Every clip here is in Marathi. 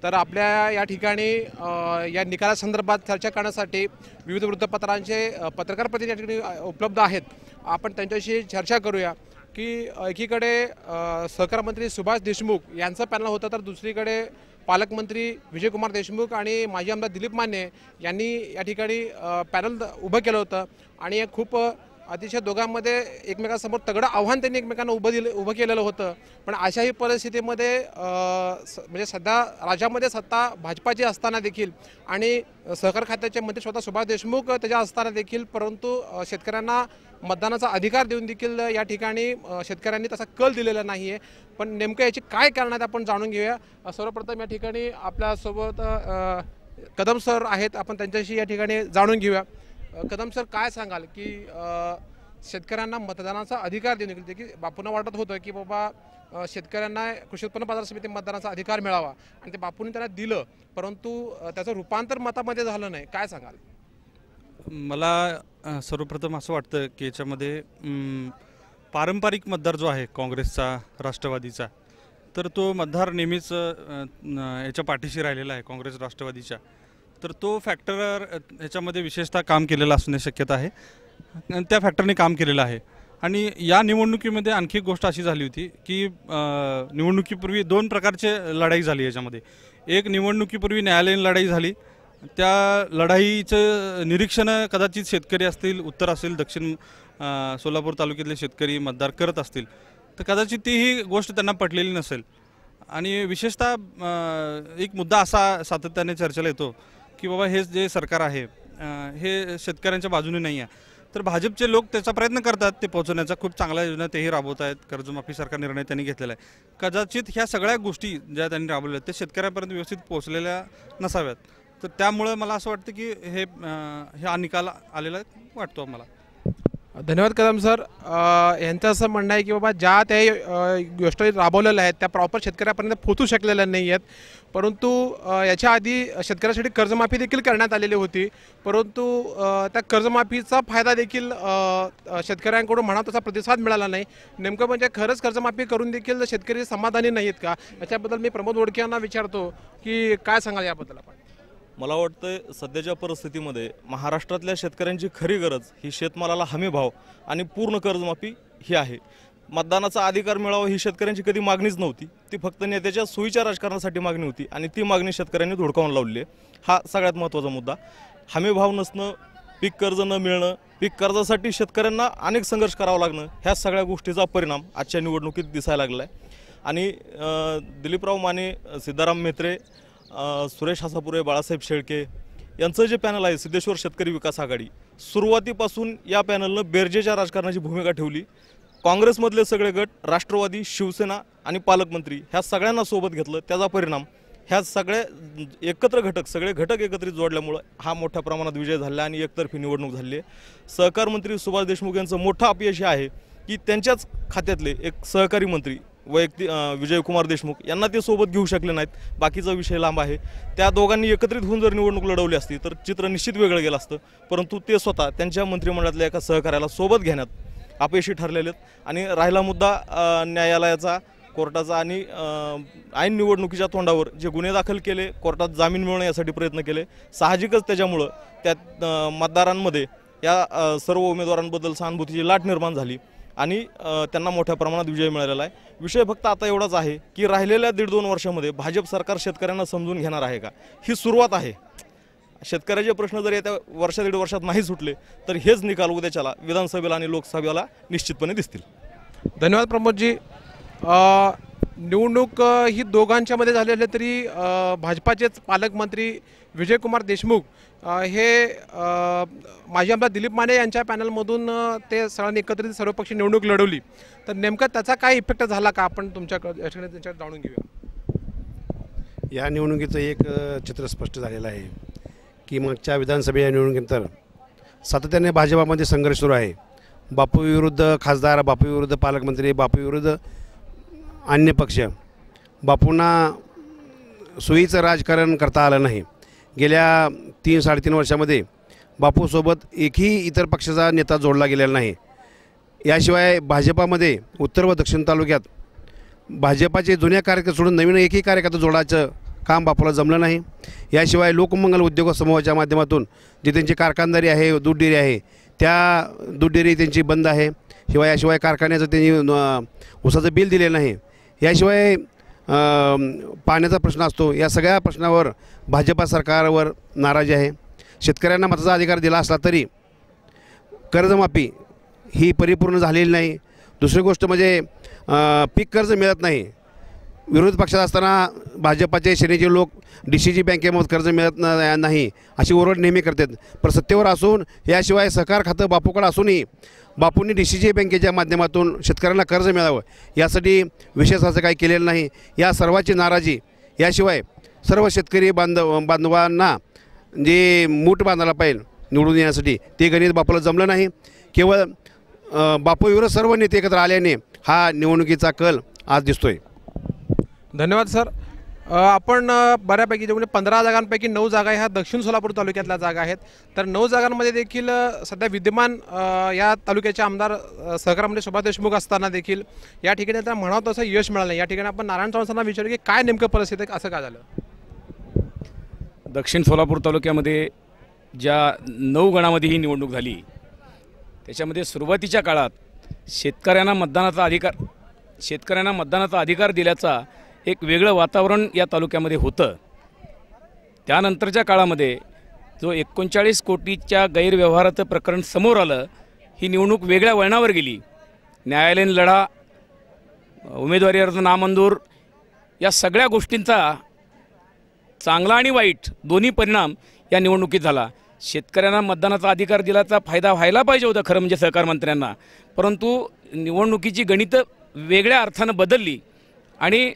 तर आपल्या या ठिकाणी या निकालासंदर्भात चर्चा करण्यासाठी विविध वृत्तपत्रांचे पत्रकार प्रतिनिधी उपलब्ध आहेत। आपण त्यांच्याशी चर्चा करूया की एकीकडे सहकार मंत्री सुभाष देशमुख यांचं पॅनल होतं, तर दुसरीकडे पालकमंत्री विजयकुमार देशमुख आणि माजी आमदार दिलीप माने यांनी या ठिकाणी पॅनल उभं केलं होतं आणि खूप अतिशय दोघांमध्ये एकमेकांसमोर तगडं आव्हान त्यांनी एकमेकांना उभं केलेलं होतं। पण अशाही परिस्थितीमध्ये म्हणजे सध्या राज्यामध्ये सत्ता भाजपाची असताना देखील आणि सहकार खात्याचे मंत्री स्वतः सुभाष देशमुख त्याच्या असताना देखील परंतु शेतकऱ्यांना मतदानाचा अधिकार देऊन देखील या ठिकाणी शेतकऱ्यांनी तसा कल दिलेला नाही आहे। पण नेमकं याची काय कारण आहेत आपण जाणून घेऊया। सर्वप्रथम या ठिकाणी आपल्यासोबत कदम सर आहेत, आपण त्यांच्याशी या ठिकाणी जाणून घेऊया। कदम सर, काय सांगाल की शेतकऱ्यांना मतदानाचा अधिकार देऊन देखील की बापूंना वाटत होतं की बाबा शेतकऱ्यांना कृषी उत्पन्न बाजार समिती मतदानाचा अधिकार मिळावा आणि ते बापूंनी त्यांना दिलं, परंतु त्याचं रूपांतर मतामध्ये झालं नाही, काय सांगाल? मला सर्वप्रथम असं वाटतं की याच्यामध्ये पारंपरिक मतदार जो आहे काँग्रेसचा, राष्ट्रवादीचा, तर तो मतदार नेहमीच याच्या पाठीशी राहिलेला आहे काँग्रेस राष्ट्रवादीच्या। तर तो फॅक्टर याच्यामध्ये विशेषतः काम केलेला असण्याची शक्यता आहे, त्या फॅक्टरने काम केलेलं आहे। आणि या निवडणुकीमध्ये आणखी एक गोष्ट अशी झाली होती की निवडणुकीपूर्वी दोन प्रकारचे लढाई झाली याच्यामध्ये। एक निवडणुकीपूर्वी न्यायालयीन लढाई झाली, त्या लढाईचं निरीक्षण कदाचित शेतकरी असतील, उत्तर असेल, दक्षिण सोलापूर तालुक्यातले शेतकरी मतदार करत असतील, तर कदाचित ती ही गोष्ट त्यांना पटलेली नसेल। आणि विशेषतः एक मुद्दा असा सातत्याने चर्चेला येतो की बाबा हे जे सरकार आहे हे शेतकऱ्यांच्या बाजूने नाही आहे, तर भाजपचे लोक त्याचा प्रयत्न करतात ते पोहोचवण्याचा, खूप चांगल्या योजना तेही राबवत आहेत, कर्जमाफीसारखा निर्णय त्यांनी घेतलेला आहे। कदाचित ह्या सगळ्या गोष्टी ज्या त्यांनी राबवल्या ते शेतकऱ्यांपर्यंत व्यवस्थित पोहोचलेल्या नसाव्यात, तर त्यामुळे मला असं वाटतं की हा निकाल आलेला वाटतो मला। धन्यवाद कदम सर। यांचं असं म्हणणं आहे की बाबा ज्या त्या गोष्टी राबवलेल्या आहेत त्या प्रॉपर शेतकऱ्यापर्यंत पोहोचू शकलेल्या नाही आहेत, परंतु याच्या आधी शेतकऱ्यासाठी कर्जमाफी देखील करण्यात आलेली होती, परंतु त्या कर्जमाफीचा फायदा देखील शेतकऱ्यांकडून म्हणा तसा प्रतिसाद मिळाला नाही। नेमकं म्हणजे खरंच कर्जमाफी करून देखील शेतकरी समाधानी नाही आहेत का? याच्याबद्दल मी प्रमोद वडके यांना विचारतो की काय सांगाल याबद्दल आपण? मला वाटतं सध्याच्या परिस्थितीमध्ये महाराष्ट्रातल्या शेतकऱ्यांची खरी गरज ही शेतमालाला हमी भाव आणि पूर्ण कर्जमाफी ही आहे। मतदानाचा अधिकार मिळावा ही शेतकऱ्यांची कधी मागणीच नव्हती, ती फक्त नेत्याच्या सोयीच्या राजकारणासाठी मागणी होती आणि ती मागणी शेतकऱ्यांनी धुडकावून लावली आहे। हा सगळ्यात महत्त्वाचा मुद्दा। हमी भाव नसणं, पीक कर्ज न मिळणं, पीक कर्जासाठी शेतकऱ्यांना अनेक संघर्ष करावा लागणं, ह्या सगळ्या गोष्टीचा परिणाम आजच्या निवडणुकीत दिसायला लागला आहे। आणि दिलीपराव माने, सिद्धाराम म्हेत्रे, सुरेश हासापुरे, बाळासाहेब शेळके यांचं जे पॅनल आहे सिद्धेश्वर शेतकरी विकास आघाडी, सुरुवातीपासून या पॅनलनं बेरजेच्या राजकारणाची भूमिका ठेवली। काँग्रेसमधले सगळे गट, राष्ट्रवादी, शिवसेना आणि पालकमंत्री ह्या सगळ्यांना सोबत घेतलं, त्याचा परिणाम ह्या सगळे सगळे घटक एकत्रित जोडल्यामुळं हा मोठ्या प्रमाणात विजय झाला आणि एकतर्फी निवडणूक झाली आहे। सहकार मंत्री सुभाष देशमुख यांचं मोठं अपयश आहे की त्यांच्याच खात्यातले एक सहकारी मंत्री वैयक्तिक विजयकुमार देशमुख यांना ते सोबत घेऊ शकले नाहीत। बाकीचा विषय लांब आहे, त्या दोघांनी एकत्रित होऊन जर निवडणूक लढवली असती तर चित्र निश्चित वेगळं गेलं असतं, परंतु ते स्वतः त्यांच्या मंत्रिमंडळातल्या एका सहकार्याला सोबत घेण्यात अपयशी ठरलेले आहेत। आणि राहिला मुद्दा न्यायालयाचा, कोर्टाचा आणि ऐन निवडणुकीच्या तोंडावर जे गुन्हे दाखल केले, कोर्टात जामीन मिळवणे यासाठी प्रयत्न केले, साहजिकच त्याच्यामुळं त्या मतदारांमध्ये या सर्व उमेदवारांबद्दल सहानुभूतीची लाट निर्माण झाली आणि त्यांना मोठ्या प्रमाणात विजय मिळालेला आहे। विषय फक्त आता एवढाच आहे की राहिलेल्या 1.5-2 वर्षामध्ये भाजप सरकार शेतकऱ्यांना समजून घेणार आहे का, ही सुरुवात आहे। शेतकऱ्याचे प्रश्न जर येत्या 1-1.5 वर्षात नाही सुटले तर हेच निकाल उद्याच्याला विधानसभेला आणि लोकसभेला निश्चितपणे दिसतील। धन्यवाद प्रमोदजी। निवडणूक ही दोघांच्यामध्ये झालेली तरी भाजपाचेच पालकमंत्री विजयकुमार देशमुख हे माजी आमदार दिलीप माने यांच्या पॅनलमधून ते सगळ्यांनी एकत्रित सर्वपक्षीय निवडणूक लढवली, तर नेमका त्याचा काय इफेक्ट झाला का आपण त्यांच्याकडे जाणून घेऊया। या निवडणुकीचं एक चित्र स्पष्ट झालेलं आहे की मागच्या विधानसभेच्या निवडणुकीनंतर सातत्याने भाजपामध्ये संघर्ष सुरू आहे। बापू विरुद्ध खासदार, बापू विरुद्ध पालकमंत्री, बापू विरुद्ध अन्य पक्ष। बापूंना सोयीचं राजकारण करता आलं नाही। गेल्या 3-3.5 वर्षामध्ये बापूसोबत एकही इतर पक्षाचा नेता जोडला गेलेला नाही. याशिवाय भाजपामध्ये उत्तर व दक्षिण तालुक्यात भाजपाचे जुन्या कार्यकर्ते सोडून नवीन एकही कार्यकर्ता जोडायचं काम बापूला जमलं नाही. याशिवाय लोकमंगल उद्योग समूहाच्या माध्यमातून जी त्यांची कारखानदारी आहे, दूध डेअरी आहे, त्या दूध डेअरी त्यांची बंद आहे. याशिवाय कारखान्याचं त्यांनी ऊसाचं बिल दिलेलं नाही. याशिवाय पाण्याचा प्रश्न असतो. या सगळ्या प्रश्नावर भाजपा सरकारवर नाराजी आहे. शेतकऱ्यांना मताचा अधिकार दिला असला तरी कर्जमाफी ही परिपूर्ण झालेली नाही. दुसरी गोष्ट म्हणजे पीक कर्ज मिळत नाही. विरोधी पक्षात असताना भाजपाचे सेनेचे लोक DCG बँकेमध्ये कर्ज मिळत नाही अशी ओरड नेहमी करतात. पण सत्तेवर असून याशिवाय सहकार खातं बापूकडे असूनही बापूंनी DCG बँकेच्या माध्यमातून शेतकऱ्यांना कर्ज मिळावं यासाठी विशेष असं काही केलेलं नाही. या सर्वाची नाराजी. याशिवाय सर्व शेतकरी बांधवांना जे मूठ बांधायला पाहिजे निवडून येण्यासाठी ते गणित बापूला जमलं नाही. केवळ बापूविरुद्ध सर्व नेते एकत्र आल्याने हा निवडणुकीचा कल आज दिसतोय. धन्यवाद सर. आपण बऱ्यापैकी जे म्हणजे 15 जागांपैकी 9 जागा ह्या दक्षिण सोलापूर तालुक्यातल्या जागा आहेत. तर 9 जागांमध्ये देखील सध्या विद्यमान या तालुक्याचे आमदार सहकारमंत्री सुभाष देशमुख असताना देखील या ठिकाणी त्यांना म्हणावं तसं यश मिळालं नाही. या ठिकाणी आपण नारायण चव्हाणांना विचारू की काय नेमकं परिस्थिती आहे, असं काय झालं? दक्षिण सोलापूर तालुक्यामध्ये ज्या 9 गणामध्ये ही निवडणूक झाली त्याच्यामध्ये सुरुवातीच्या काळात शेतकऱ्यांना मतदानाचा अधिकार दिल्याचा एक वेगळं वातावरण या तालुक्यामध्ये होतं. त्यानंतरच्या काळामध्ये जो 39 कोटीच्या गैरव्यवहाराचं प्रकरण समोर आलं, ही निवडणूक वेगळ्या वळणावर गेली. न्यायालयीन लढा, उमेदवारी अर्ज नामंजूर, या सगळ्या गोष्टींचा चांगला आणि वाईट दोन्ही परिणाम या निवडणुकीत झाला. शेतकऱ्यांना मतदानाचा अधिकार दिल्याचा फायदा व्हायला पाहिजे होता खरं म्हणजे सहकार मंत्र्यांना, परंतु निवडणुकीची गणितं वेगळ्या अर्थानं बदलली आणि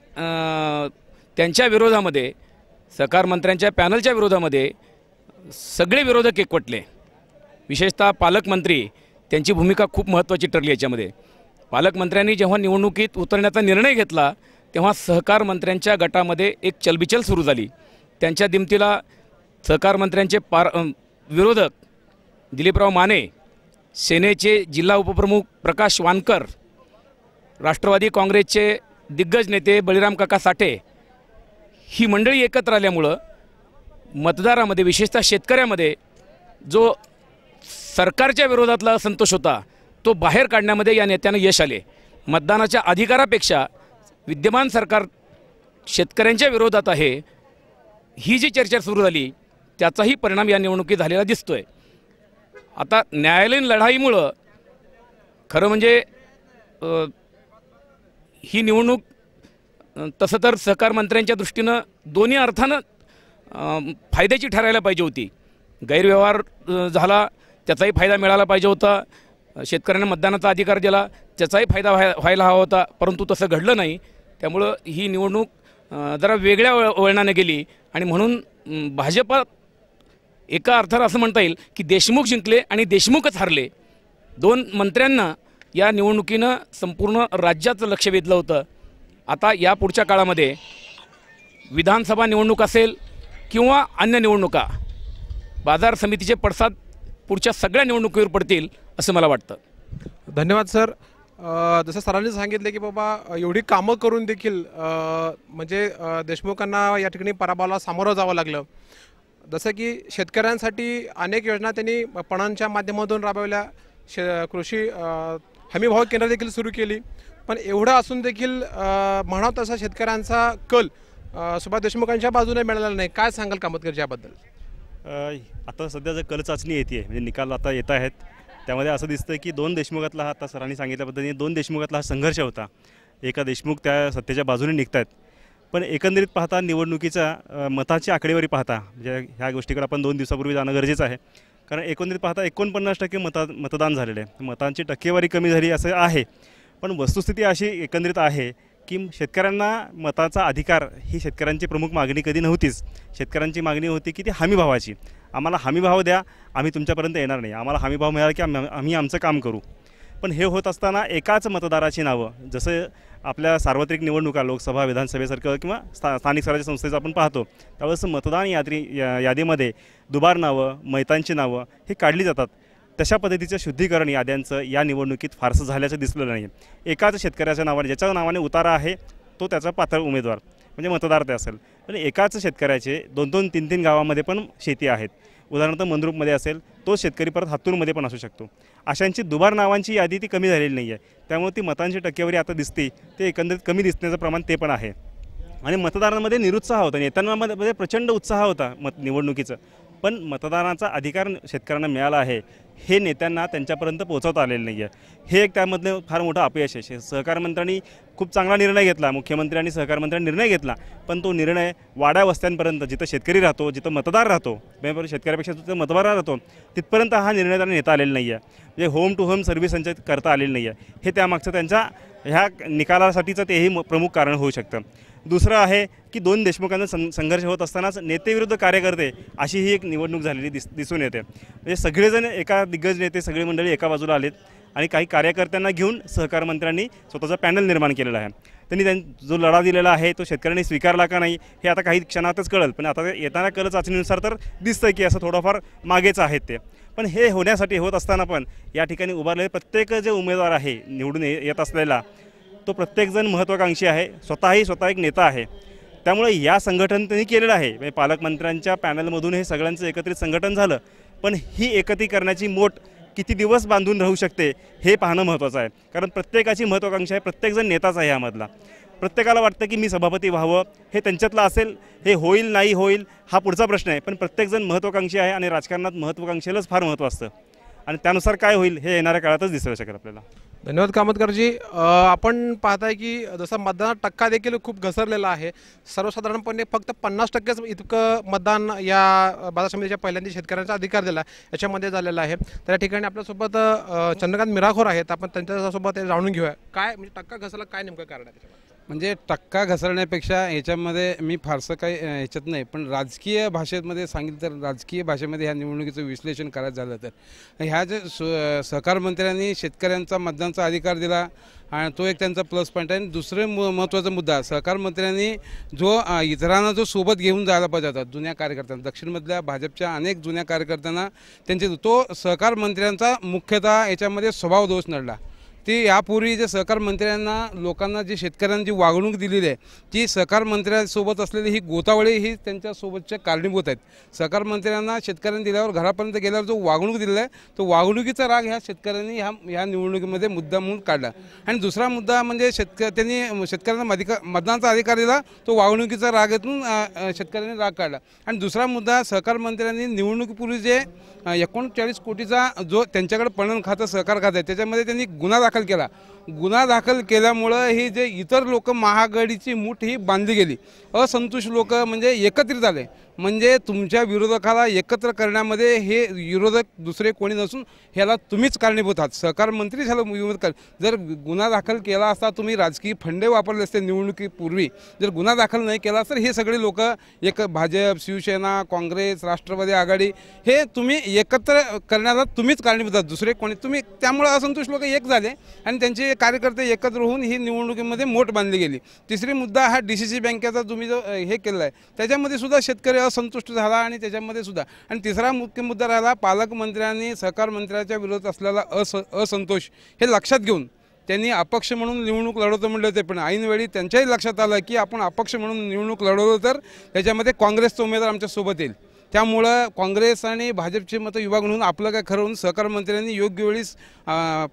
त्यांच्या विरोधामध्ये सहकार मंत्र्यांच्या पॅनलच्या विरोधामध्ये सगळे विरोधक एकवटले. विशेषतः पालकमंत्री, त्यांची भूमिका खूप महत्त्वाची ठरली याच्यामध्ये. पालकमंत्र्यांनी जेव्हा निवडणुकीत उतरण्याचा निर्णय घेतला तेव्हा सहकार मंत्र्यांच्या गटामध्ये एक चलबिचल सुरू झाली. त्यांच्या दिमतीला सहकार मंत्र्यांचे विरोधक दिलीपराव माने, सेनेचे जिल्हा उपप्रमुख प्रकाश वानकर, राष्ट्रवादी काँग्रेसचे दिग्गज नेते बळीराम काका साठे, ही मंडळी एकत्र आल्यामुळं मतदारामध्ये विशेषतः शेतकऱ्यामध्ये जो सरकारच्या विरोधातला असंतोष होता तो बाहेर काढण्यामध्ये या नेत्यांना यश आले. मतदानाच्या अधिकारापेक्षा विद्यमान सरकार शेतकऱ्यांच्या विरोधात आहे ही जी चर्चा सुरू झाली त्याचाही परिणाम या निवडणुकीत झालेला दिसतोय. आता न्यायालयीन लढाईमुळं खरं म्हणजे ही निवडणूक तसं तर सहकार मंत्र्यांच्या दृष्टीनं दोन्ही अर्थानं फायद्याची ठरायला पाहिजे होती. गैरव्यवहार झाला त्याचाही फायदा मिळाला पाहिजे होता, शेतकऱ्यांना मतदानाचा अधिकार दिला त्याचाही फायदा व्हायला हवा होता, परंतु तसं घडलं नाही. त्यामुळं ही निवडणूक जरा वेगळ्या वळणाने गेली आणि म्हणून भाजपा एका अर्थानं असं म्हणता येईल की देशमुख जिंकले आणि देशमुखच हरले. 2 मंत्र्यांना या निवडणुकीनं संपूर्ण राज्याचं लक्ष वेधलं होतं. आता या पुढच्या काळामध्ये विधानसभा निवडणूक असेल किंवा अन्य निवडणुका, बाजार समितीचे पडसाद पुढच्या सगळ्या निवडणुकीवर पडतील असं मला वाटतं. धन्यवाद सर. जसं सरांनी सांगितलं की बाबा एवढी कामं करून देखील म्हणजे देशमुखांना या ठिकाणी पराभवाला सामोरं जावं लागलं. जसं की शेतकऱ्यांसाठी अनेक योजना त्यांनी पणांच्या माध्यमातून राबवल्या, कृषी हमीभाव केंद्र देखील सुरू केली. पण एवढं असून देखील म्हणावं तसा शेतकऱ्यांचा कल सुभाष देशमुखांच्या बाजूने मिळालेला नाही. काय सांगाल कामतकरच्या याबद्दल? आता सध्या जर कल चाचणी येते म्हणजे निकाल आता येत आहेत त्यामध्ये असं दिसतं की 2 देशमुखातला हा, आता सरांनी सांगितल्या पद्धतीने 2 देशमुखातला हा संघर्ष होता. एका देशमुख त्या सत्तेच्या बाजूने निघत आहेत. पण एकंदरीत पाहता निवडणुकीचा मताची आकडेवारी पाहता म्हणजे ह्या गोष्टीकडे आपण 2 दिवसापूर्वी जाणं गरजेचं आहे. कारण एकंदरीत पाहता 49% मतदान झालेलं आहे. मतांची टक्केवारी कमी झाली असं आहे. पण वस्तुस्थिती अशी एकंदरीत आहे की शेतकऱ्यांना मताचा अधिकार ही शेतकऱ्यांची प्रमुख मागणी कधी नव्हतीच. शेतकऱ्यांची मागणी होती की ती हमीभावाची. आम्हाला हमीभाव द्या, आम्ही तुमच्यापर्यंत येणार नाही, आम्हाला हमीभाव मिळाला की आम्ही आमचं काम करू. पण हे होत असताना एकाच मतदाराची नावं, जसं आपल्या सार्वत्रिक निवडणुका लोकसभा विधानसभेसारखं किंवा स्थानिक स्वराज्य संस्थेचं आपण पाहतो त्यावेळेस मतदान यादीमध्ये दुबार नावं मैतांची नावं हे काढली जातात. तशा पद्धतीचं शुद्धीकरण याद्यांचं या निवडणुकीत फारसं झाल्याचं दिसलं नाही. एकाच शेतकऱ्याच्या नावाने ज्याच्या नावाने उतारा आहे तो त्याचा पात्र उमेदवार म्हणजे मतदार ते असेल. पण एकाच शेतकऱ्याचे 2-2, 3-3 गावामध्ये पण शेती आहेत. उदाहरणार्थ मंद्रुपमध्ये असेल तोच शेतकरी परत हातूरमध्ये पण असू शकतो. अशांची दुबार नावांची यादी ती कमी झालेली नाही आहे. त्यामुळे ती मतांची टक्केवारी आता दिसते ते एकंदरीत कमी दिसण्याचं प्रमाण ते पण आहे. आणि मतदारांमध्ये निरुत्साह होता, नेत्यांमध्ये प्रचंड उत्साह होता निवडणुकीचं. पण मतदानाचा अधिकार शेतकऱ्यांना मिळाला आहे हे नेत्यांना त्यांच्यापर्यंत पोहोचवता आलेलं नाही आहे. हे एक त्यामधलं फार मोठं अपयश आहे. सहकार मंत्र्यांनी खूप चांगला निर्णय घेतला, मुख्यमंत्री आणि सहकार मंत्र्यांनी निर्णय घेतला, पण तो निर्णय वाड्या वस्त्यांपर्यंत जिथं शेतकरी राहतो, जिथं मतदार राहतो, शेतकऱ्यापेक्षा जिथं मतदार राहतो तिथपर्यंत हा निर्णय त्यांना नेता आलेला नाही आहे. म्हणजे होम टू होम सर्व्हिस त्यांच्या करता आलेली नाही आहे. हे त्यामागचं त्यांच्या ह्या निकालासाठीचं तेही प्रमुख कारण होऊ शकतं. दुसरं आहे की 2 देशमुखांचा संघर्ष होत असतानाच नेते विरुद्ध कार्यकर्ते अशी ही एक निवडणूक झालेली दिसून येते. म्हणजे सगळेजण एका दिग्गज नेते सगळी मंडळी एका बाजूला आलेत आणि काही कार्यकर्त्यांना घेऊन सहकार मंत्र्यांनी स्वतःचा पॅनल निर्माण केलेला आहे. त्यांनी जो लढा दिलेला आहे तो शेतकऱ्यांनी स्वीकारला का नाही हे आता काही क्षणातच कळेल. पण आता येताना कल चाचणीनुसार तर दिसतं की असं थोडंफार मागेच आहेत ते. पण हे होण्यासाठी होत असताना पण या ठिकाणी उभारलेले प्रत्येक जे उमेदवार आहे निवडून येत असलेला तो प्रत्येकजण महत्त्वाकांक्षी आहे, स्वतः एक नेता आहे. त्यामुळे या संघटन त्यांनी केलेलं आहे. म्हणजे पालकमंत्र्यांच्या पॅनलमधून हे सगळ्यांचं एकत्रित संघटन झालं. पण ही एकत्रीकरणाची मोठ किती दिवस बांधून राहू शकते हे पाहणं महत्त्वाचं आहे. कारण प्रत्येकाची महत्त्वाकांक्षा आहे, प्रत्येकजण नेताच आहे यामधला. प्रत्येकाला वाटतं की मी सभापती व्हावं, हे त्यांच्यातलं असेल. हे होईल नाही होईल हा पुढचा प्रश्न आहे. पण प्रत्येकजण महत्त्वाकांक्षी आहे आणि राजकारणात महत्त्वाकांक्षेलाच फार महत्त्व असतं आणि त्यानुसार काय होईल हे येणाऱ्या काळातच दिसू शकेल आपल्याला. धन्यवाद कामतकरजी. आपण पाहताय की जसा मतदानाचा टक्का देखील खूप घसरलेला आहे. सर्वसाधारणपणे फक्त 50% इतकं मतदान या बाजार समितीच्या पहिल्यांदा शेतकऱ्यांचा अधिकार दिला याच्यामध्ये झालेला आहे. तर या ठिकाणी आपल्यासोबत चंद्रकांत मिराखोर आहेत. आपण त्यांच्यासोबत जाणून घेऊया काय म्हणजे टक्का घसरला, काय नेमकं कारण आहे त्याच्यामध्ये. म्हणजे टक्का घसरण्यापेक्षा ह्याच्यामध्ये मी फारसं काही ह्याच्यात नाही, पण राजकीय भाषेमध्ये सांगितलं तर राजकीय भाषेमध्ये ह्या निवडणुकीचं विश्लेषण करायचं झालं तर ह्या जे सहकार मंत्र्यांनी शेतकऱ्यांचा मतदानाचा अधिकार दिला आणि तो एक त्यांचा प्लस पॉईंट आहे. आणि दुसरे महत्त्वाचा मुद्दा सहकार मंत्र्यांनी जो इतरांना जो सोबत घेऊन जायला पाहिजे होता जुन्या कार्यकर्त्यांना, दक्षिणमधल्या भाजपच्या अनेक जुन्या कार्यकर्त्यांना त्यांचे तो सहकार मंत्र्यांचा मुख्यतः याच्यामध्ये स्वभाव दोष नडला. ती यापूर्वी जे सहकार मंत्र्यांना लोकांना जी शेतकऱ्यांना जी वागणूक दिलेली आहे ती सहकार मंत्र्यांसोबत असलेली ही गोतावळी ही त्यांच्यासोबतच्या कारणीभूत आहेत. सहकार मंत्र्यांना शेतकऱ्यांनी दिल्यावर घरापर्यंत गेल्यावर जो वागणूक दिलेला आहे तो वागणुकीचा राग ह्या शेतकऱ्यांनी ह्या निवडणुकीमध्ये मुद्दा म्हणून काढला. आणि दुसरा मुद्दा म्हणजे त्यांनी शेतकऱ्यांना मतदानाचा अधिकार दिला, तो वागणुकीचा रागातून शेतकऱ्यांनी राग काढला. आणि दुसरा मुद्दा सहकार मंत्र्यांनी निवडणुकीपूर्वी जे 39 कोटीचा जो त्यांच्याकडे पणन खातं सहकार खातं आहे त्याच्यामध्ये त्यांनी गुन्हा दाखल केला. गुन्हा दाखल केल्यामुळं ही जे इतर लोक महाआघाडीची मूठ ही बांधली गेली. असंतुष्ट लोक म्हणजे एकत्रित आले. म्हणजे तुमच्या विरोधकाला एकत्र करण्यामध्ये हे विरोधक दुसरे कोणी नसून ह्याला तुम्हीच कारणीभूत आहात. सहकार मंत्री ह्याला विरोध कर. जर गुन्हा दाखल केला असता, तुम्ही राजकीय फंडे वापरले असते निवडणुकीपूर्वी, जर गुन्हा दाखल नाही केला तर हे सगळे लोक एक भाजप, शिवसेना, काँग्रेस, राष्ट्रवादी आघाडी हे तुम्ही एकत्र करण्याला तुम्हीच कारणीभूत आहात, दुसरे कोणी तुम्ही. त्यामुळे असंतुष्ट लोक एक झाले आणि त्यांचे कार्यकर्ते एकत्र होऊन ही निवडणुकीमध्ये मोठ बांधली गेली. तिसरी मुद्दा हा DCC बँकेचा तुम्ही जो हे केलेला आहे त्याच्यामध्ये सुद्धा शेतकरी असंतुष्ट झाला आणि त्याच्यामध्ये सुद्धा. आणि तिसरा मुख्य मुद्दा राहिला पालकमंत्र्यांनी सहकार मंत्र्याच्या विरोधात असलेला असंतोष हे लक्षात घेऊन त्यांनी अपक्ष म्हणून निवडणूक लढवतो म्हटले होते. पण ऐनवेळी त्यांच्याही लक्षात आलं की आपण अपक्ष म्हणून निवडणूक लढवलो तर त्याच्यामध्ये काँग्रेसचा उमेदवार आमच्यासोबत येईल. त्यामुळं काँग्रेस आणि भाजपचे मतं विभागून होऊन आपलं काय खरं होऊन सहकार मंत्र्यांनी योग्य वेळीस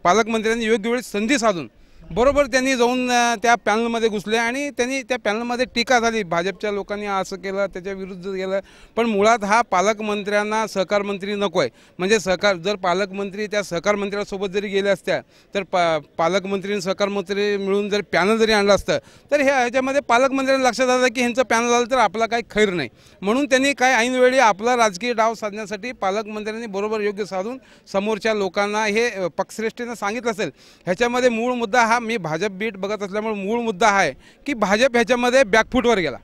पालकमंत्र्यांनी योग्य वेळी संधी साधून बरोबर त्यांनी जाऊन त्या पॅनलमध्ये घुसले आणि त्यांनी त्या पॅनलमध्ये टीका झाली. भाजपच्या लोकांनी असं केलं, त्याच्या विरुद्ध केलं. पण मुळात हा पालकमंत्र्यांना सहकार मंत्री नको आहे. म्हणजे जर पालकमंत्री त्या सहकार मंत्र्यासोबत जरी गेले असत्या तर पालकमंत्री आणि सहकार मंत्री मिळून जर पॅनल जरी आणलं असतं तर ह्याच्यामध्ये पालकमंत्र्यांना लक्षात आलं की ह्यांचं पॅनल आलं तर आपला काही खैर नाही. म्हणून त्यांनी काय ऐनवेळी आपला राजकीय डाव साधण्यासाठी पालकमंत्र्यांनी बरोबर योग्य साधून समोरच्या लोकांना हे पक्षश्रेष्ठीनं सांगितलं असेल. ह्याच्यामध्ये मूळ मुद्दा हा मी भाजप बीट बघत असल्यामुळे मूळ मुद्दा आहे की भाजप ह्याच्यामध्ये बॅकफूटवर गेला.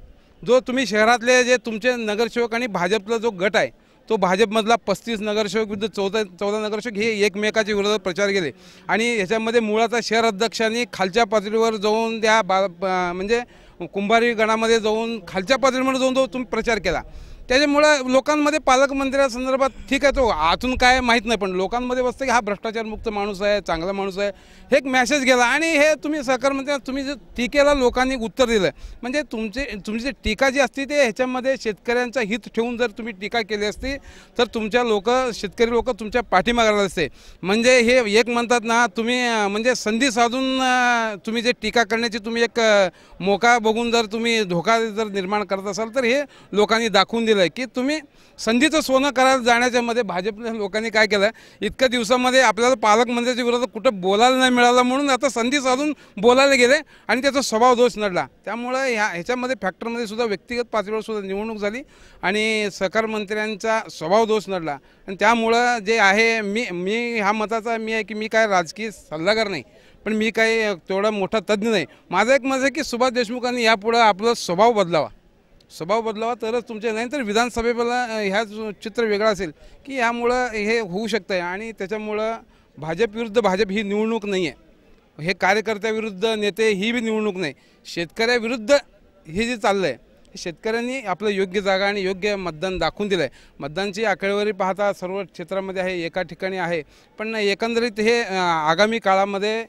जो तुम्ही शहरातले जे तुमचे नगरसेवक आणि भाजपला जो गट आहे तो भाजपमधला 35 नगरसेवक विरुद्ध 14 नगरसेवक हे एकमेकाच्या विरोधात प्रचार केले आणि ह्याच्यामध्ये मुळाचा शहर अध्यक्षांनी खालच्या पातळीवर जाऊन म्हणजे कुंभारी गणामध्ये जाऊन खालच्या पातळीवर जाऊन तुम्ही प्रचार केला। त्याच्यामुळं लोकांमध्ये पालकमंत्र्यासंदर्भात ठीक आहे, तो आतून काय माहीत नाही, पण लोकांमध्ये बसतं की हा भ्रष्टाचारमुक्त माणूस आहे, चांगला माणूस आहे, हे एक मॅसेज गेला। आणि हे तुम्ही सहकार मंत्री तुम्ही जे टीकेला लोकांनी उत्तर दिलं, म्हणजे तुमची जी टीका जी असते ते ह्याच्यामध्ये शेतकऱ्यांचं हित ठेवून जर तुम्ही टीका केली असती तर शेतकरी लोक तुमच्या पाठीमागे असते। म्हणजे हे एक म्हणतात ना, तुम्ही म्हणजे संधी साधून तुम्ही जे टीका करण्याची तुम्ही एक मोका बघून जर तुम्ही धोका जर निर्माण करत असाल तर हे लोकांनी दाखवून दिलं की तुम्ही संधीचं सोनं करायला जाण्याच्या मध्ये भाजपच्या लोकांनी काय केलं, इतक्या दिवसामध्ये आपल्याला पालकमंत्र्याच्या विरोधात कुठं बोलायला नाही मिळालं म्हणून आता संधी साधून बोलायला गेले आणि त्याचा स्वभाव दोष नडला। त्यामुळं ह्याच्यामध्ये फॅक्टरमध्ये सुद्धा व्यक्तिगत पातळीवर सुद्धा निवडणूक झाली आणि सहकार मंत्र्यांचा स्वभाव दोष नडला आणि त्यामुळं जे आहे मी ह्या मताचा आहे की मी काय राजकीय सल्लागार नाही, पण मी काही तेवढा मोठा तज्ज्ञ नाही। माझं एक मत आहे की सुभाष देशमुखांनी यापुढं आपला स्वभाव बदलावा तरच तुमचे, नाही तर विधानसभेला ह्या चित्र वेगळं असेल की यामुळं हे होऊ शकतं आहे आणि त्याच्यामुळं भाजप विरुद्ध भाजप ही निवडणूक नाही आहे, हे कार्यकर्त्याविरुद्ध नेते ही बी निवडणूक नाही, शेतकऱ्याविरुद्ध हे जे चाललं आहे, शेतकऱ्यांनी आपलं योग्य जागा आणि योग्य मतदान दाखवून दिलं आहे। मतदानची आकडेवारी पाहता सर्व क्षेत्रामध्ये आहे, एका ठिकाणी आहे, पण एकंदरीत हे आगामी काळामध्ये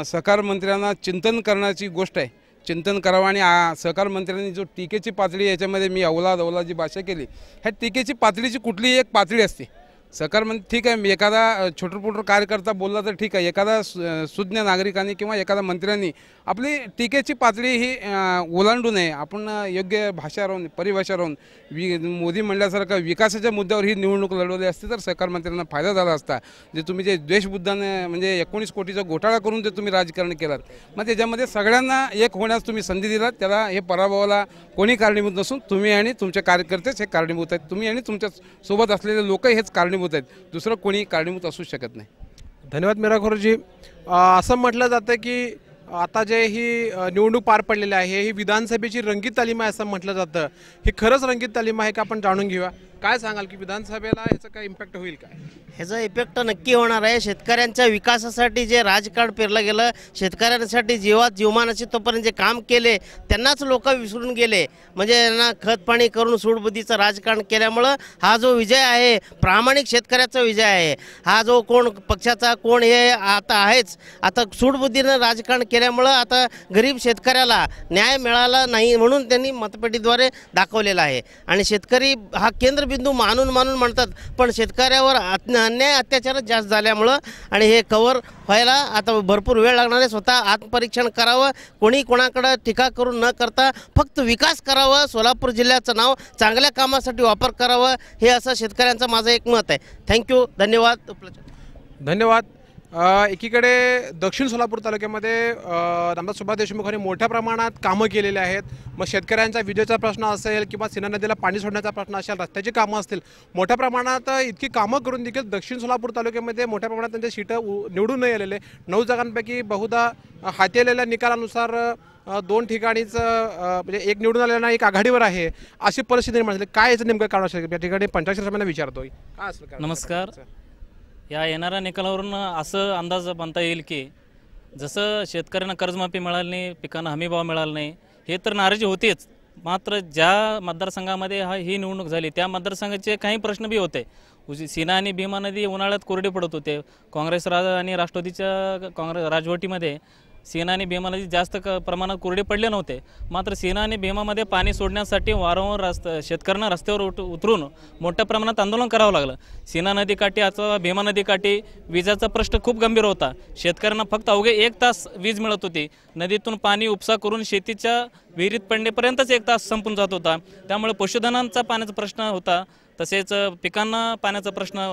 सहकार मंत्र्यांना चिंतन करण्याची गोष्ट आहे, चिंतन करावं। आणि सहकार मंत्र्यांनी जो टीकेची पातळी याच्यामध्ये मी अवलादी भाषा केली, ह्या टीकेची पातळीची कुठलीही एक पातळी असते। सहकार मंत्री ठीक आहे, एखादा छोटं कार्यकर्ता बोलला तर ठीक आहे, एखादा सुज्ञ नागरिकांनी किंवा एखाद्या मंत्र्यांनी आपली टीकेची पातळी ही ओलांडू नये। आपण योग्य भाषा राहून परिभाषा राहून मोदी म्हणल्यासारखं विकासाच्या मुद्द्यावर ही निवडणूक लढवली असती तर सहकार मंत्र्यांना फायदा झाला असता। जे तुम्ही जे द्वेषबुद्धाने म्हणजे 19 कोटीचा घोटाळा करून ते तुम्ही राजकारण केलात, मग त्याच्यामध्ये सगळ्यांना एक होण्यास तुम्ही संधी दिलात, त्याला हे पराभवाला कोणी कारणीभूत नसून तुम्ही आणि तुमचे कार्यकर्तेच हे कारणीभूत आहेत, तुम्ही आणि तुमच्या सोबत असलेले लोक हेच कारणीभूत आहेत, दुसरं कोणी कारणीभूत असू शकत नाही। धन्यवाद मिराखोरजी। असं म्हटलं जातं की आता जे ही निवडणूक पार पडलेली आहे ही विधानसभेची रंगीत तालीम आहे असं म्हटलं जातं, ही खरंच रंगीत तालीम आहे का आपण जाणून घेऊया। काय सांगाल की विधानसभेला याचा काय इम्पॅक्ट होईल काय? ह्याचा इफेक्ट नक्की होणार आहे। शेतकऱ्यांच्या विकासासाठी जे राजकारण पेरलं गेलं, शेतकऱ्यांसाठी जीवमानाचे तोपर्यंत जे काम केले त्यांनाच लोक विसरून गेले, म्हणजे यांना खत पाणी करून सूडबुद्धीचं राजकारण केल्यामुळं हा जो विजय आहे प्रामाणिक शेतकऱ्याचा विजय आहे। हा जो कोण पक्षाचा कोण हे आता आहेच, आता सूडबुद्धीनं राजकारण केल्यामुळं आता गरीब शेतकऱ्याला न्याय मिळाला नाही म्हणून त्यांनी मतपेटीद्वारे दाखवलेला आहे। आणि शेतकरी हा केंद्रबिंदू मानून म्हणतात, पण शेतकऱ्यावर अन्याय अत्याचार जास्त झाल्यामुळं आणि हे कव्हर व्हायला आता भरपूर वेळ लागणार आहे। स्वतः आत्मपरीक्षण करावं, कोणी कोणाकडं टीका करून न करता फक्त विकास करावं, सोलापूर जिल्ह्याचं नाव चांगल्या कामासाठी वापर करावं, हे असं शेतकऱ्यांचं माझं एक मत आहे। थँक्यू, धन्यवाद। धन्यवाद। एकीकडे दक्षिण सोलापूर तालुक्यामध्ये नामदार सुभाष देशमुखांनी मोठ्या प्रमाणात कामं केलेले आहेत, मग शेतकऱ्यांचा विजेचा प्रश्न असेल किंवा सिना नदीला पाणी सोडण्याचा प्रश्न असेल, रस्त्याची कामं असतील, मोठ्या प्रमाणात इतकी कामं करून देखील दक्षिण सोलापूर तालुक्यामध्ये मोठ्या प्रमाणात त्यांचे सीटं निवडून नाही आलेले। 9 जागांपैकी बहुधा हाती आलेल्या निकालानुसार 2 ठिकाणीच म्हणजे एक निवडून आलेला नाही, एक आघाडीवर आहे, अशी परिस्थिती निर्माण झाली। काय याचं नेमकं कारण असेल? या ठिकाणी पंचायत समितीला विचारतोय काय असेल? नमस्कार। या येणाऱ्या निकालावरून असं अंदाज बांधता येईल की जसं शेतकऱ्यांना कर्जमाफी मिळाली नाही, पिकांना हमीभाव मिळाला नाही, हे तर नाराजी होतेच, मात्र ज्या मतदारसंघामध्ये ही निवडणूक झाली त्या मतदारसंघाचे काही प्रश्न बी होते। सीना आणि भीमा नदी उन्हाळ्यात कोरडे पडत होते, काँग्रेस आणि राष्ट्रवादीच्या राजवटीमध्ये सीना आणि भीमा नदी जास्त प्रमाणात कोरडे पडले नव्हते, मात्र सीना आणि भीमामध्ये पाणी सोडण्यासाठी वारंवार शेतकऱ्यांना रस्त्यावर उतरून मोठ्या प्रमाणात आंदोलन करावं लागलं। सीना नदीकाठी अथवा भीमा नदीकाठी विजेचा प्रश्न खूप गंभीर होता, शेतकऱ्यांना फक्त अवघे 1 तास वीज मिळत होती, नदीतून पाणी उपसा करून शेतीच्या विहिरीत पडण्यापर्यंतच 1 तास संपून जात होता, त्यामुळे पशुधनांचा पाण्याचा प्रश्न होता, तसेच पिकांना पाण्याचा प्रश्न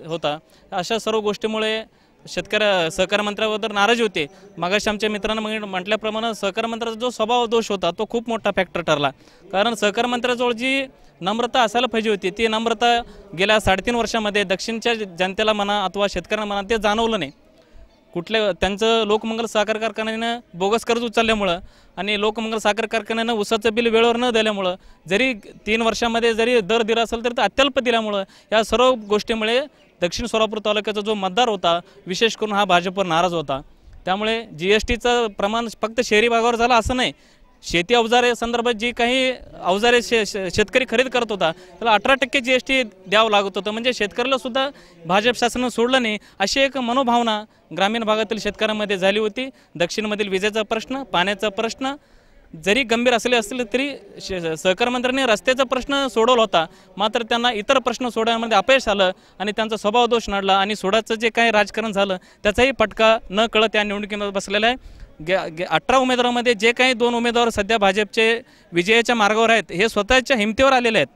होता। अशा सर्व गोष्टीमुळे सहकार मंत्र्याबद्दल नाराजी होते। मागाशी आमच्या मित्रांना म्हटल्याप्रमाणे सहकार मंत्र्याचा जो स्वभाव दोष होता तो खूप मोठा फॅक्टर ठरला, कारण सहकार मंत्र्याजवळ जी नम्रता असायला पाहिजे होती ती नम्रता गेल्या 3.5 वर्षामध्ये दक्षिणच्या जनतेला म्हणा अथवा शेतकऱ्यांना म्हणा ते जाणवलं नाही। कुठल्या त्यांचं लोकमंगल साखर कारखान्यानं बोगस कर्ज उचलल्यामुळं आणि लोकमंगल साखर कारखान्यानं ऊसाचं बिल वेळेवर न दिल्यामुळं, जरी 3 वर्षामध्ये जरी दर दिला असेल तर अत्यल्प दिल्यामुळं, या सर्व गोष्टीमुळे दक्षिण सोलापूर तालुक्याचा जो मतदार होता विशेष करून हा भाजपवर नाराज होता. त्यामुळे GSTचं प्रमाण फक्त शहरी भागावर झालं असं नाही, शेती अवजारे संदर्भात जी काही अवजारे शेतकरी खरेदी करत होता त्याला 18% GST द्यावं लागत होतं. म्हणजे शेतकऱ्याला सुद्धा भाजप शासनानं सोडलं नाही अशी एक मनोभावना ग्रामीण भागातील शेतकऱ्यांमध्ये झाली होती. दक्षिणमधील विजेचा प्रश्न, पाण्याचा प्रश्न जरी गंभीर असले तरी सहकार मंत्र्यांनी रस्त्याचा प्रश्न सोडवला होता, मात्र त्यांना इतर प्रश्न सोडवण्यामध्ये अपयश आलं आणि त्यांचा स्वभाव दोष नडला आणि सोडाचं जे काही राजकारण झालं त्याचाही फटका न कळत या निवडणुकीमध्ये बसलेला आहे. 18 उमेदवारांमध्ये जे काही 2 उमेदवार सध्या भाजपचे विजयाच्या मार्गावर आहेत हे स्वतःच्या हिमतीवर आलेले आहेत.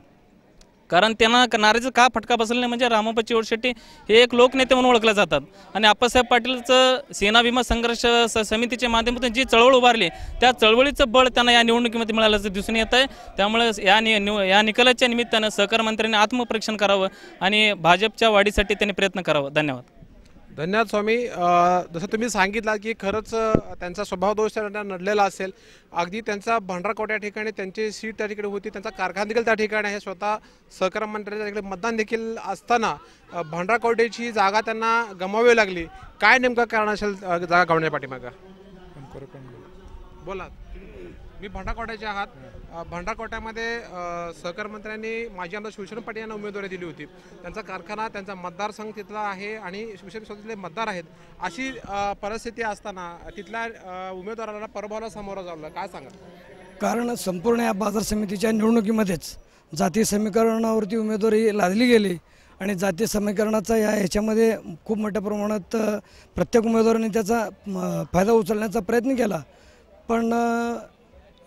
कारण त्यांना नाराजीचा का फटका बसला नाही म्हणजे रामप्पा चिवडशेट्टी हे एक लोकनेते म्हणून ओळखले जातात आणि आप्पासाहेब पाटीलचं सेना भीमा संघर्ष समितीच्या माध्यमातून जी चळवळ उभारली त्या चळवळीचं बळ त्यांना या निवडणुकीमध्ये मिळाल्याचं दिसून येत आहे. त्यामुळे या निकालाच्या निमित्तानं सहकार मंत्र्यांनी आत्मपरीक्षण करावं आणि भाजपच्या वाढीसाठी त्यांनी प्रयत्न करावा. धन्यवाद. धन्यवाद स्वामी. जसं तुम्ही सांगितलं की खरंच त्यांचा स्वभाव दोष त्यांना नडलेला असेल. अगदी त्यांचा भंडारकोट या ठिकाणी त्यांची सीट त्या ठिकाणी होती, त्यांचा कारखाना देखील त्या ठिकाणी आहे. स्वतः सहकार मंत्र्यांच्या तिकडे मतदान देखील असताना भंडारकोटेची जागा त्यांना गमावी लागली. काय नेमकं कारण असेल जागा गमावण्या पाठीमागं? बोला. मी भंडारकोट्याचे आहात. भंडारकोट्यामध्ये सहकार मंत्र्यांनी माजी आमदार शिवशरण पाटील यांना उमेदवारी दिली होती. त्यांचा कारखाना, त्यांचा मतदारसंघ तिथला आहे आणि शिवसेना स्वतःचे मतदार आहेत. अशी परिस्थिती असताना तिथल्या उमेदवाराला पराभवाला सामोरं जावं, काय सांगा? कारण संपूर्ण या बाजार समितीच्या निवडणुकीमध्येच जाती समीकरणावरती उमेदवारी लादली गेली आणि जाती समीकरणाचा ह्याच्यामध्ये खूप मोठ्या प्रमाणात प्रत्येक उमेदवाराने त्याचा फायदा उचलण्याचा प्रयत्न केला. पण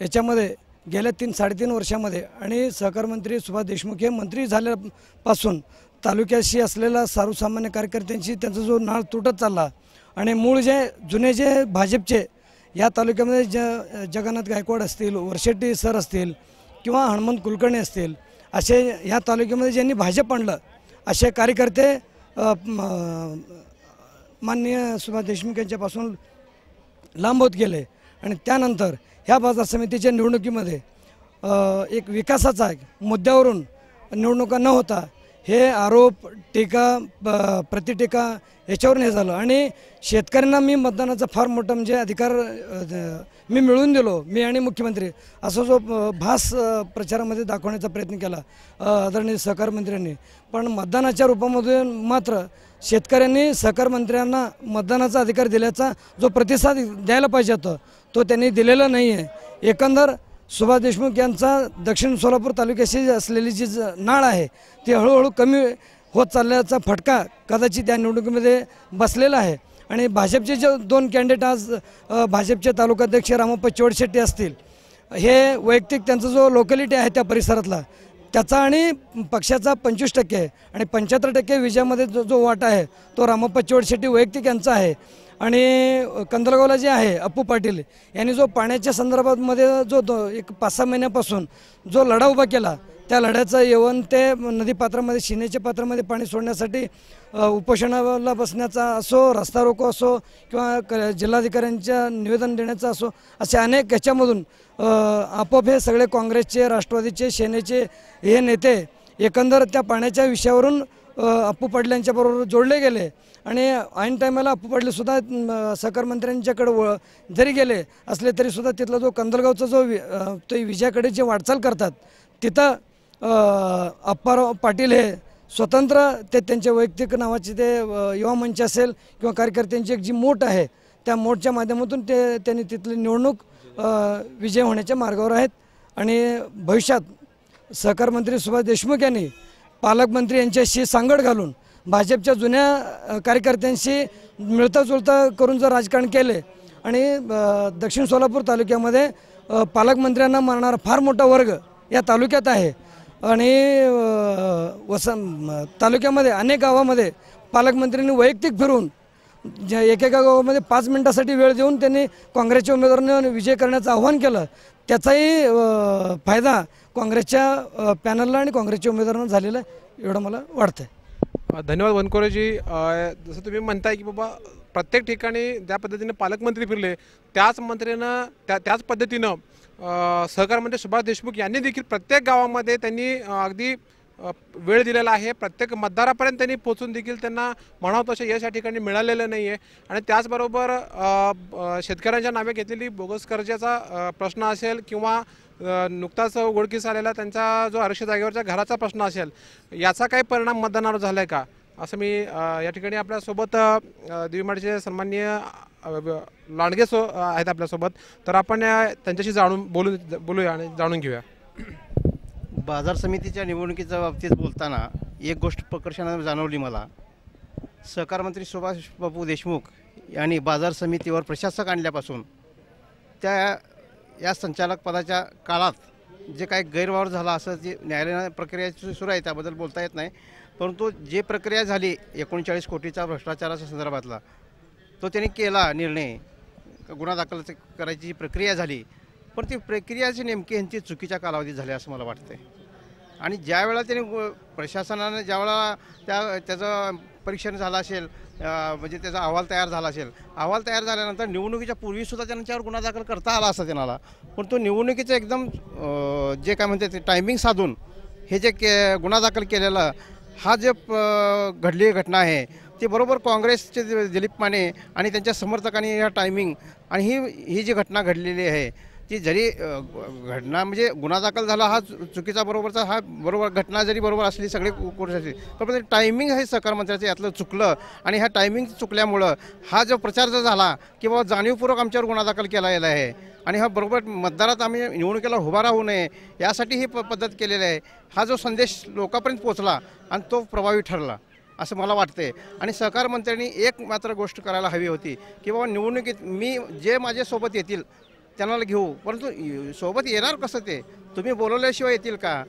याच्यामध्ये गेल्या 3-3.5 वर्षामध्ये आणि सहकार मंत्री सुभाष देशमुख हे मंत्री झाल्यापासून तालुक्याशी असलेला सर्वसामान्य कार्यकर्त्यांशी त्यांचा जो नाळ तुटत चालला आणि मूळ जुने भाजपचे या तालुक्यामध्ये जगन्नाथ गायकवाड असतील, वर्षेट्टी सर असतील किंवा हनुमंत कुलकर्णी असतील, असे ह्या तालुक्यामध्ये ज्यांनी भाजप आणलं असे कार्यकर्ते माननीय सुभाष देशमुख यांच्यापासून लांब होत गेले. आणि त्यानंतर ह्या बाजार समितीच्या निवडणुकीमध्ये एक विकासाचा मुद्द्यावरून निवडणुका न होता हे आरोप, टीका, प्रतिटीका याच्यावरून हे झालं आणि शेतकऱ्यांना मी मतदानाचा फार मोठा म्हणजे अधिकार मी मिळवून दिलो, मी आणि मुख्यमंत्री, असा जो भास प्रचारामध्ये दाखवण्याचा प्रयत्न केला आदरणीय सहकार मंत्र्यांनी. पण मतदानाच्या रूपामध्ये मात्र शेतकऱ्यांनी सहकार मंत्र्यांना मतदानाचा अधिकार दिल्याचा जो प्रतिसाद द्यायला पाहिजे होता तो त्यांनी दिलेला नाही आहे. एकंदर सुभाष देशमुख यांचा दक्षिण सोलापूर तालुक्याशी असलेली जी नाळ आहे ती हळूहळू कमी होत चालल्याचा फटका कदाचित त्या निवडणुकीमध्ये बसलेला आहे. आणि भाजपचे जे 2 कॅन्डिडेट आज भाजपचे तालुकाध्यक्ष रामप्पा चिवडशेट्टी असतील, हे वैयक्तिक त्यांचा जो लोकॅलिटी आहे त्या परिसरातला त्याचा आणि पक्षाचा 25% आहे आणि 75% विजयामध्ये जो वाटा आहे तो रामप्पा चिवडशेट्टी वैयक्तिक यांचा आहे. आणि कंदलगावला जे आहे अप्पू पाटील यांनी जो पाण्याच्या संदर्भामध्ये जो एक 5-6 महिन्यापासून जो लढा उभा केला त्या लढ्याचं येऊन ते नदीपात्रामध्ये, शिनेच्या पात्रामध्ये पाणी सोडण्यासाठी उपोषणाला बसण्याचा असो, रस्ता रोको असो किंवा जिल्हाधिकाऱ्यांच्या निवेदन देण्याचा असो, असे अनेक ह्याच्यामधून आपोआप हे सगळे काँग्रेसचे, राष्ट्रवादीचे, सेनेचे हे नेते एकंदर त्या पाण्याच्या विषयावरून अप्पू पाटील यांच्याबरोबर जोडले गेले. आणि ऐन टायमाला अप्पू पाटीलसुद्धा सहकार मंत्र्यांच्याकडे जरी गेले असले तरीसुद्धा तिथला जो कंदलगावचा जो ते विजयाकडे जे वाटचाल करतात तिथं अप्पाराव पाटील हे स्वतंत्र त्यांच्या वैयक्तिक नावाचे ते युवा मंच असेल किंवा कार्यकर्त्यांची एक जी मोठ आहे त्या मोठच्या माध्यमातून त्यांनी तिथली निवडणूक विजय होण्याच्या मार्गावर आहेत. आणि भविष्यात सहकार मंत्री सुभाष देशमुख यांनी पालकमंत्री यांच्याशी सांगड घालून भाजपच्या जुन्या कार्यकर्त्यांशी मिळता जुळता करून जर राजकारण केले आणि दक्षिण सोलापूर तालुक्यामध्ये पालकमंत्र्यांना मानणारा फार मोठा वर्ग या तालुक्यात आहे आणि तालुक्यामध्ये अनेक गावामध्ये पालकमंत्र्यांनी वैयक्तिक फिरून एकेका गावामध्ये 5 मिनिटासाठी वेळ देऊन त्यांनी काँग्रेसच्या उमेदवारांना विजय करण्याचं आव्हान केलं. त्याचाही फायदा काँग्रेसच्या पॅनलला आणि काँग्रेसच्या उमेदवारांना झालेला एवढं मला वाटतं. धन्यवाद वनकोरेजी. जसं तुम्ही म्हणताय की बाबा प्रत्येक ठिकाणी ज्या पद्धतीने पालकमंत्री फिरले त्याच मंत्र्यानं त्याच पद्धतीनं सहकार मंत्री सुभाष देशमुख यांनी देखील प्रत्येक गावामध्ये त्यांनी अगदी वेळ दिलेला आहे. प्रत्येक मतदारापर्यंत त्यांनी पोहोचून देखील त्यांना म्हणावं तसे यश या ठिकाणी मिळालेलं नाही आहे. आणि त्याचबरोबर शेतकऱ्यांच्या नावे घेतलेली बोगस कर्जाचा प्रश्न असेल किंवा नुकताच उघडकीस आलेला त्यांचा जो 800 जागेवरच्या घराचा प्रश्न असेल याचा काही परिणाम मतदानावर झाला आहे का असं मी या ठिकाणी आपल्यासोबत दिवमाडचे सन्माननीय लांडगे आहेत आपल्यासोबत. तर आपण त्यांच्याशी बोलूया आणि जाणून घेऊया. बाजार समितीच्या निवडणुकीच्या बाबतीत बोलताना एक गोष्ट प्रकर्षाने जाणवली मला. सहकार मंत्री सुभाष बापू देशमुख यांनी बाजार समितीवर प्रशासक आणल्यापासून या संचालक पदाच्या काळात जे काही गैरव्यवहार झाला असं जे न्यायालयीन प्रक्रिया सुरू आहे त्याबद्दल बोलता येत नाही, परंतु जे प्रक्रिया झाली 39 कोटीचा भ्रष्टाचाराच्या संदर्भातला तो त्यांनी केला निर्णय, गुन्हा दाखल करायची जी प्रक्रिया झाली, पण ती प्रक्रियाची नेमकी यांची चुकीच्या कालावधीत झाली असं मला वाटतं. आणि ज्यावेळेला त्यांनी प्रशासनाने ज्यावेळेला त्याचं परीक्षण झालं असेल म्हणजे त्याचा अहवाल तयार झाला असेल, अहवाल तयार झाल्यानंतर निवडणुकीच्या पूर्वीसुद्धा त्यांच्यावर गुन्हा दाखल करता आला असता त्यांना, पण तो निवडणुकीचं एकदम जे काय म्हणते ते टायमिंग साधून हे जे गुन्हा दाखल केलेला हा जे घडली घटना आहे ती बरोबर काँग्रेसचे दिलीप माने आणि त्यांच्या समर्थकांनी ह्या टायमिंग आणि ही जी घटना घडलेली आहे ती जरी घटना म्हणजे गुन्हा दाखल झाला हा चुकीचा बरोबरचा हा बरोबर घटना जरी बरोबर असली सगळे कोर्टाची, पण टायमिंग हे सहकार मंत्र्याचं यातलं चुकलं आणि ह्या टायमिंग चुकल्यामुळं हा जो प्रचार जो झाला की बाबा जाणीवपूर्वक आमच्यावर गुन्हा दाखल केला गेला आहे आणि हा बरोबर मतदारात आम्ही निवडणुकीला उभा राहू नये यासाठी ही पद्धत केलेली आहे. हा जो संदेश लोकांपर्यंत पोचला आणि तो प्रभावी ठरला असं मला वाटते. आणि सहकार मंत्र्यांनी एक मात्र गोष्ट करायला हवी होती की बाबा निवडणुकीत मी जे माझ्यासोबत येतील त्यांना घेऊ, परंतु सोबत येणार कसं ते तुम्ही बोलवल्याशिवाय येतील का?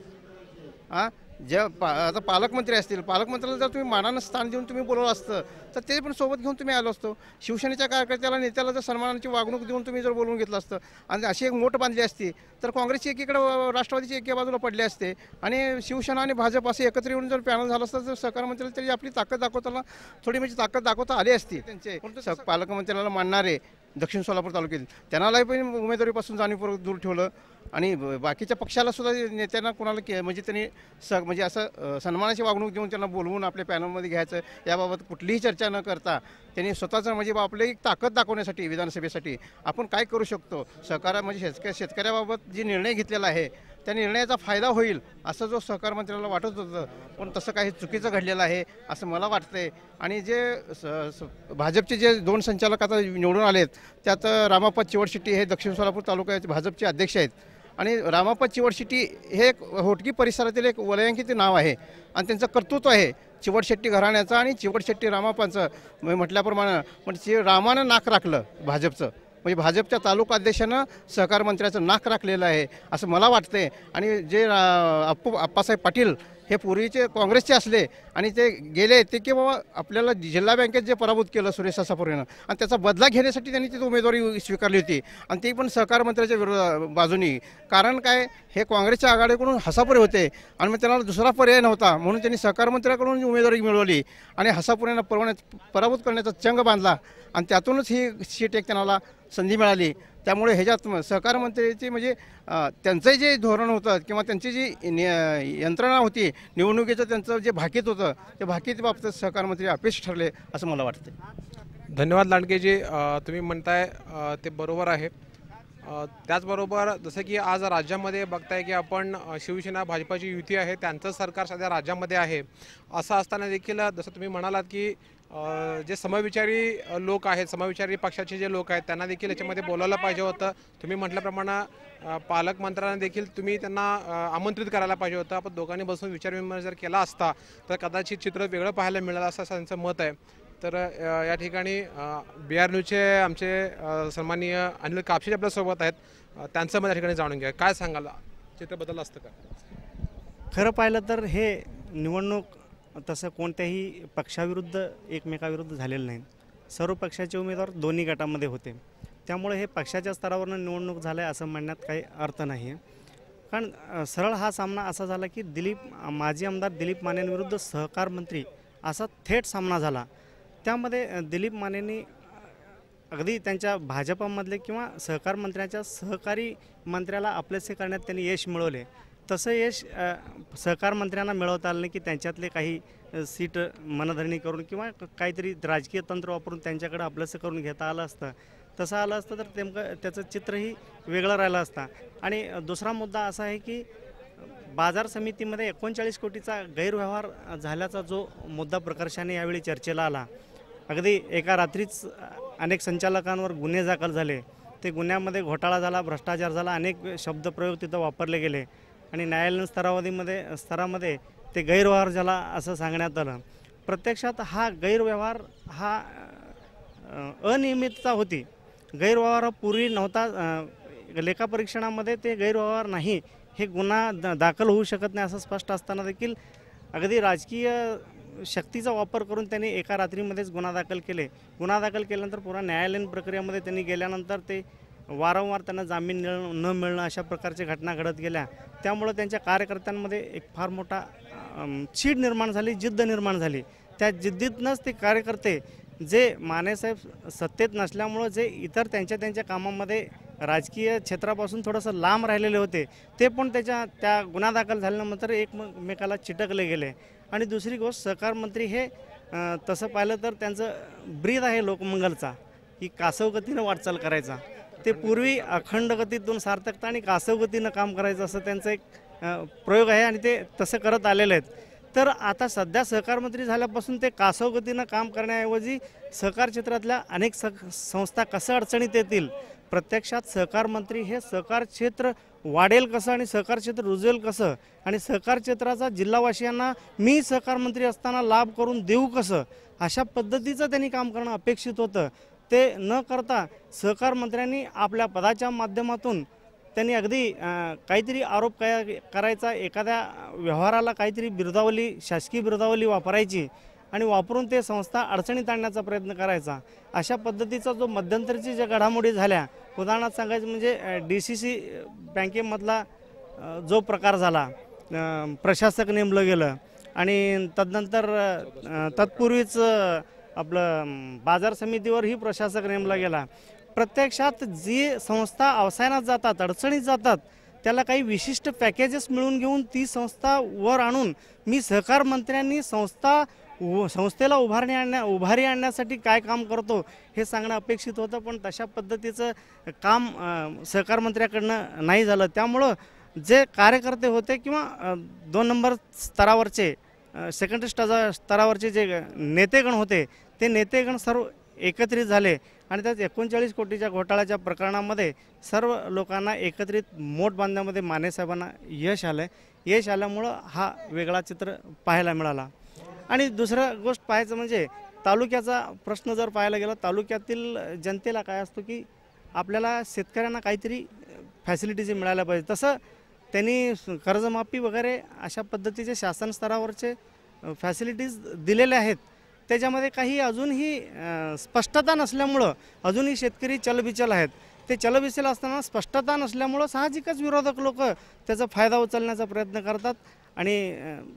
आता पालकमंत्री असतील, पालकमंत्र्याला जर तुम्ही मानानं स्थान देऊन तुम्ही बोलवलं असतं तर ते पण सोबत घेऊन तुम्ही आलो असतो. शिवसेनेच्या कार्यकर्त्याला नेत्याला जर सन्मानाची वागणूक देऊन तुम्ही जर बोलवून घेतलं असतं आणि अशी एक मोठ बांधली असती तर काँग्रेसची एकीकडे राष्ट्रवादीची एका बाजूला पडले असते आणि शिवसेना आणि भाजप असे एकत्र येऊन जर पॅनल झालं असतं तर सहकार मंत्र्याला तरी आपली ताकद दाखवताना थोडी म्हणजे ताकद दाखवता आली असती. त्यांचे पालकमंत्र्याला मानणारे दक्षिण सोलापूर तालुक्यातील त्यांनाही पण उमेदवारीपासून जाणीवपूर्वक दूर ठेवलं आणि बाकीच्या पक्षाला सुद्धा नेत्यांना कोणाला म्हणजे त्यांनी म्हणजे असं सन्मानाची वागणूक देऊन त्यांना बोलवून आपल्या पॅनलमध्ये घ्यायचं याबाबत कुठलीही चर्चा न करता त्यांनी स्वतःचं म्हणजे आपली एक ताकद दाखवण्यासाठी विधानसभेसाठी आपण काय करू शकतो, सहकार म्हणजे शेतकऱ्याबाबत जे निर्णय घेतलेला आहे त्या निर्णयाचा फायदा होईल असं जो सहकार मंत्र्याला वाटत होतं, पण तसं काही चुकीचं घडलेलं आहे असं मला वाटतंय. आणि जे भाजपचे जे 2 संचालक आता निवडून आलेत त्यात रामापत चिवडशेट्टी हे दक्षिण सोलापूर तालुक्याचे भाजपचे अध्यक्ष आहेत आणि रामापत चिवडशेट्टी हे एक होटकी परिसरातील एक वलयांकित नाव आहे आणि त्यांचं कर्तृत्व आहे चिवडशेट्टी घराण्याचं आणि चिवडशेट्टी रामापांचं म्हटल्याप्रमाणे म्हणजे रामानं नाक राखलं भाजपचं, म्हणजे भाजपच्या तालुका अध्यक्षानं सहकार मंत्र्याचं नाक राखलेलं आहे असं मला वाटतंय. आणि जे आप्पासाहेब पाटील हे पूर्वीचे काँग्रेसचे असले आणि ते गेले ते की बाबा आपल्याला जिल्हा बँकेत जे पराभूत केलं सुरेश सासापुरेनं आणि त्याचा बदला घेण्यासाठी त्यांनी तिथे उमेदवारी स्वीकारली होती आणि ती पण सहकार मंत्र्याच्या बाजूनी. कारण काय हे काँग्रेसच्या आघाडीकडून हसापुरे होते आणि मग त्यांना दुसरा पर्याय नव्हता म्हणून त्यांनी सहकार मंत्र्याकडून उमेदवारी मिळवली आणि हसापुरेनं पराभूत करण्याचा चंग बांधला आणि त्यातूनच ही सीट एक त्यांना संधी मिळाली. त्यामुळे ह्याच्यात सहकार मंत्र्याची म्हणजे त्यांचं जे धोरण होतं किंवा त्यांची जी यंत्रणा होती निवडणुकीचं त्यांचं जे भाकीत होतं ते भाकीत बाबतीत सहकार मंत्री अपेक्षित ठरले असं मला वाटतं. धन्यवाद लांडगेजी. तुम्ही म्हणताय ते बरोबर आहे. त्याचबरोबर जसं की आज राज्यामध्ये बघताय की आपण शिवसेना भाजपाची युती आहे, त्यांचं सरकार सध्या राज्यामध्ये आहे. असं असताना देखील जसं तुम्ही म्हणालात की जे समविचारी लोक आहेत, समविचारी पक्षाचे जे लोक आहेत त्यांना देखील याच्यामध्ये बोलायला पाहिजे होतं. तुम्ही म्हटल्याप्रमाणे पालकमंत्र्यांना देखील तुम्ही त्यांना आमंत्रित करायला पाहिजे होतं. आपण दोघांनी बसून विचारविनिमय जर केला असता तर कदाचित चित्र वेगळं पाहायला मिळालं असं त्यांचं मत आहे. तर या ठिकाणी BR न्यूजचे आमचे सन्माननीय अनिल कापसे आपल्यासोबत आहेत, त्यांचं मत या ठिकाणी जाणून घ्या. काय सांगाल, चित्र बदललं असतं का? खरं पाहिलं तर हे निवडणूक तसं कोणत्याही पक्षाविरुद्ध एकमेकाविरुद्ध झालेलं नाही. सर्व पक्षाचे उमेदवार दोन्ही गटामध्ये होते, त्यामुळे हे पक्षाच्या स्तरावरून निवडणूक झालं आहे असं म्हणण्यात काही अर्थ नाही आहे. कारण सरळ हा सामना असा झाला की माजी आमदार दिलीप मानेंविरुद्ध सहकार मंत्री असा थेट सामना झाला. त्यामध्ये दिलीप मानेंनी अगदी त्यांच्या भाजपामधले किंवा सहकार मंत्र्याच्या सहकारी मंत्र्याला आपलेसे करण्यात त्यांनी यश मिळवले. तसं यश सहकार मंत्र्यांना मिळवता आलं नाही की त्यांच्यातले काही सीट मनधरणी करून किंवा काहीतरी राजकीय तंत्र वापरून त्यांच्याकडे आपलंसं करून घेता आलं असतं. तसं आलं असतं तर नेमकं त्याचं चित्रही वेगळं राहिलं असतं. आणि दुसरा मुद्दा असा आहे की बाजार समितीमध्ये 39 कोटीचा गैरव्यवहार झाल्याचा जो मुद्दा प्रकर्षाने यावेळी चर्चेला आला. अगदी एका रात्रीच अनेक संचालकांवर गुन्हे दाखल झाले. ते गुन्ह्यामध्ये घोटाळा झाला, भ्रष्टाचार झाला, अनेक शब्दप्रयोग तिथं वापरले गेले आणि न्यायालयीन स्तरामध्ये ते गैरव्यवहार झाला असं सांगण्यात आलं. प्रत्यक्षात हा गैरव्यवहार हा अनियमितता होती. गैरव्यवहार पूर्वी नव्हता. लेखापरीक्षणामध्ये ते गैरव्यवहार नाही, हे गुन्हा दाखल होऊ शकत नाही असं स्पष्ट असताना देखील अगदी राजकीय शक्तीचा वापर करून त्यांनी एका रात्रीमध्येच गुन्हा दाखल केले. गुन्हा दाखल केल्यानंतर पुन्हा न्यायालयीन प्रक्रियेमध्ये त्यांनी गेल्यानंतर ते वारंवार त्यांना जामीन न मिळणं अशा प्रकारच्या घटना घडत गेल्या. त्यामुळं त्यांच्या कार्यकर्त्यांमध्ये एक फार मोठा चीड निर्माण झाली, जिद्द निर्माण झाली. त्या जिद्दीतनंच ते कार्यकर्ते जे मानेसाहेब सत्तेत नसल्यामुळं जे इतर त्यांच्या कामामध्ये राजकीय क्षेत्रापासून थोडंसं लांब राहिलेले होते ते पण त्या गुन्हा दाखल झाल्यानंतर एकमेकाला चिटकले गेले. आणि दुसरी गोष्ट, सहकार मंत्री हे तसं पाहिलं तर त्यांचं ब्रीद आहे लोकमंगलचा, की कासवगतीनं वाटचाल करायचा. ते पूर्वी अखंड गतीतून सार्थकता आणि कासवगतीनं काम करायचं असं त्यांचं एक प्रयोग आहे आणि ते तसं करत आलेले आहेत. तर आता सध्या सहकार मंत्री झाल्यापासून ते कासवगतीनं काम करण्याऐवजी सहकार क्षेत्रातल्या अनेक संस्था कसं अडचणीत येतील, प्रत्यक्षात सहकार मंत्री हे सहकार क्षेत्र वाढेल कसं आणि सहकार क्षेत्र रुजेल कसं आणि सहकार क्षेत्राचा जिल्हावासियांना मी सहकार मंत्री असताना लाभ करून देऊ कसं, अशा पद्धतीचं त्यांनी काम करणं अपेक्षित होतं. ते न करता सहकार मंत्र्यांनी आपल्या पदाच्या माध्यमातून त्यांनी अगदी काहीतरी आरोप करायचा, एखाद्या व्यवहाराला काहीतरी बिरुदावली, शासकीय बिरुदावली वापरायची आणि वापरून ते संस्था अडचणीत आणण्याचा प्रयत्न करायचा. अशा पद्धतीचा जो मध्यंतरीची ज्या घडामोडी झाल्या, उदाहरणार्थ सांगायचं म्हणजे DCC बँकेमधला जो प्रकार झाला, प्रशासक नेमलं गेलं आणि तदनंतर तत्पूर्वीच आपलं बाजार समितीवरही प्रशासक नेमला गेला. प्रत्यक्षात जी संस्था अवसानात जातात, अडचणीत जातात, त्याला काही विशिष्ट पॅकेजेस मिळून घेऊन ती संस्था वर आणून मी सहकार मंत्र्यांनी संस्थेला उभारी आणण्यासाठी काय काम करतो हे सांगणं अपेक्षित होतं. पण तशा पद्धतीचं काम सहकार मंत्र्याकडनं नाही झालं. त्यामुळं जे कार्यकर्ते होते किंवा 2 नंबर स्तरावरचे, सेकंडरी स्तरावरचे जे नेतेगण होते ते नेतेगण सर्व एकत्रित झाले आणि त्यात 39 कोटीच्या घोटाळ्याच्या प्रकरणामध्ये सर्व लोकांना एकत्रित मोठ बांधण्यामध्ये मानेसाहेबांना यश आलं. यश आल्यामुळं हा वेगळा चित्र पाहायला मिळाला. आणि दुसरं गोष्ट पाहायचं म्हणजे तालुक्याचा प्रश्न जर पाहायला गेला, तालुक्यातील जनतेला काय असतो की आपल्याला शेतकऱ्यांना काहीतरी फॅसिलिटीज मिळायला पाहिजे. तसं त्यांनी कर्जमाफी वगैरे अशा पद्धतीचे शासन स्तरावरचे फॅसिलिटीज दिलेले आहेत. त्याच्यामध्ये काही अजूनही स्पष्टता नसल्यामुळं अजूनही शेतकरी चलबिचल आहेत. ते चलबिचल असताना स्पष्टता नसल्यामुळं साहजिकच विरोधक लोक त्याचा फायदा उचलण्याचा प्रयत्न करतात आणि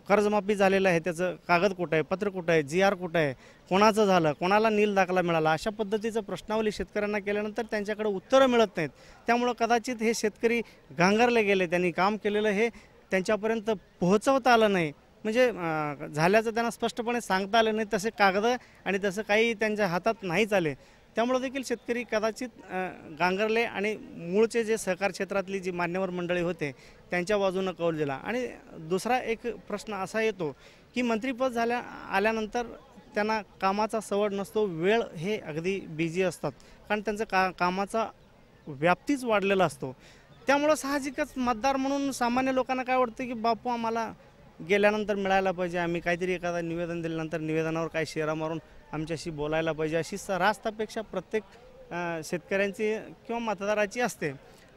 कर्जमाफी झालेलं आहे, त्याचं कागद कुठं आहे, पत्र कुठं आहे, GR कुठं आहे, कोणाचं झालं, कोणाला नील दाखला मिळाला, अशा पद्धतीचं प्रश्नावली शेतकऱ्यांना केल्यानंतर त्यांच्याकडे उत्तरं मिळत नाहीत. त्यामुळं कदाचित हे शेतकरी गांगरले गेले, त्यांनी काम केलेलं हे त्यांच्यापर्यंत पोहोचवता आलं नाही. म्हणजे झाल्याचं त्यांना स्पष्टपणे सांगता आलं नाही. तसे कागद आणि तसं काही त्यांच्या हातात नाहीच आले. त्यामुळं देखील शेतकरी कदाचित गांगरले आणि मूळचे जे सहकार क्षेत्रातली जी मान्यवर मंडळी होते त्यांच्या बाजूनं कौल दिला. आणि दुसरा एक प्रश्न असा येतो की मंत्रिपद आल्यानंतर त्यांना कामाचा सवड नसतो, वेळ हे अगदी बिझी असतात, कारण त्यांचं कामाचा व्याप्तीच वाढलेला असतो. त्यामुळं साहजिकच मतदार म्हणून सामान्य लोकांना काय वाटतं की बापू आम्हाला गेल्यानंतर मिळायला पाहिजे, आम्ही काहीतरी एखादा निवेदन दिल्यानंतर निवेदनावर काही शेरा मारून आमच्याशी बोलायला पाहिजे, अशी रास्त अपेक्षा प्रत्येक शेतकऱ्यांची किंवा मतदाराची असते.